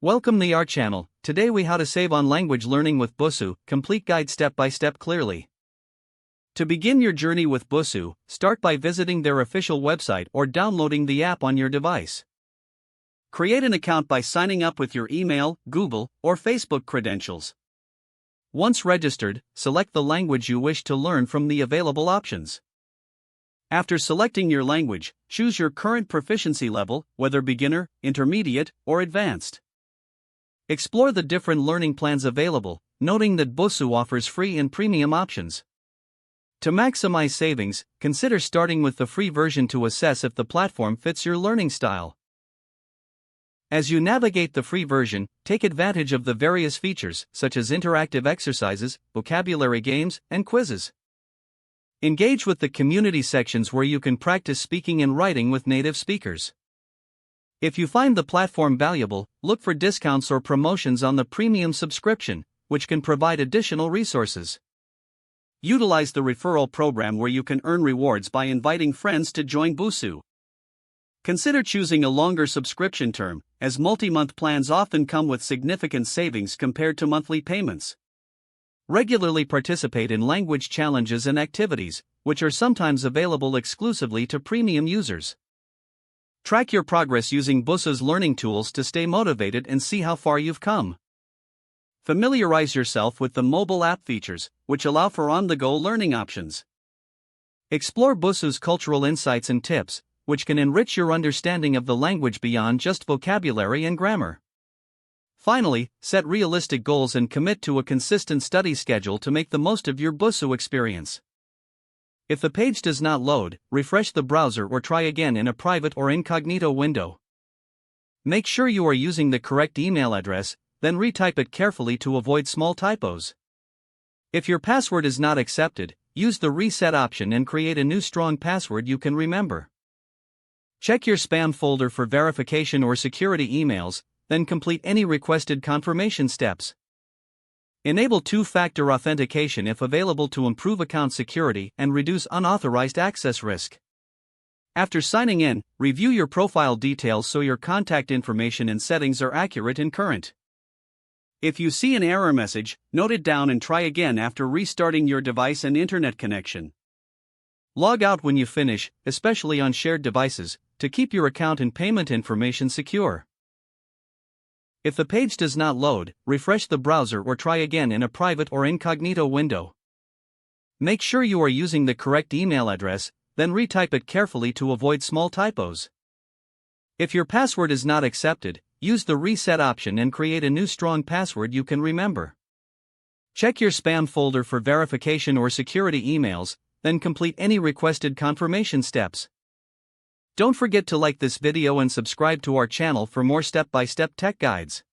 Welcome to our channel. Today we how to save on language learning with Busuu, complete guide step by step clearly. To begin your journey with Busuu, start by visiting their official website or downloading the app on your device. Create an account by signing up with your email, Google, or Facebook credentials. Once registered, select the language you wish to learn from the available options. After selecting your language, choose your current proficiency level, whether beginner, intermediate, or advanced. Explore the different learning plans available, noting that Busuu offers free and premium options. To maximize savings, consider starting with the free version to assess if the platform fits your learning style. As you navigate the free version, take advantage of the various features, such as interactive exercises, vocabulary games, and quizzes. Engage with the community sections where you can practice speaking and writing with native speakers. If you find the platform valuable, look for discounts or promotions on the premium subscription, which can provide additional resources. Utilize the referral program where you can earn rewards by inviting friends to join Busuu. Consider choosing a longer subscription term, as multi-month plans often come with significant savings compared to monthly payments. Regularly participate in language challenges and activities, which are sometimes available exclusively to premium users. Track your progress using Busuu's learning tools to stay motivated and see how far you've come. Familiarize yourself with the mobile app features, which allow for on-the-go learning options. Explore Busuu's cultural insights and tips, which can enrich your understanding of the language beyond just vocabulary and grammar. Finally, set realistic goals and commit to a consistent study schedule to make the most of your Busuu experience. If the page does not load, refresh the browser or try again in a private or incognito window. Make sure you are using the correct email address, then retype it carefully to avoid small typos. If your password is not accepted, use the reset option and create a new strong password you can remember. Check your spam folder for verification or security emails, then complete any requested confirmation steps. Enable two-factor authentication if available to improve account security and reduce unauthorized access risk. After signing in, review your profile details so your contact information and settings are accurate and current. If you see an error message, note it down and try again after restarting your device and internet connection. Log out when you finish, especially on shared devices, to keep your account and payment information secure. If the page does not load, refresh the browser or try again in a private or incognito window. Make sure you are using the correct email address, then retype it carefully to avoid small typos. If your password is not accepted, use the reset option and create a new strong password you can remember. Check your spam folder for verification or security emails, then complete any requested confirmation steps. Don't forget to like this video and subscribe to our channel for more step-by-step tech guides.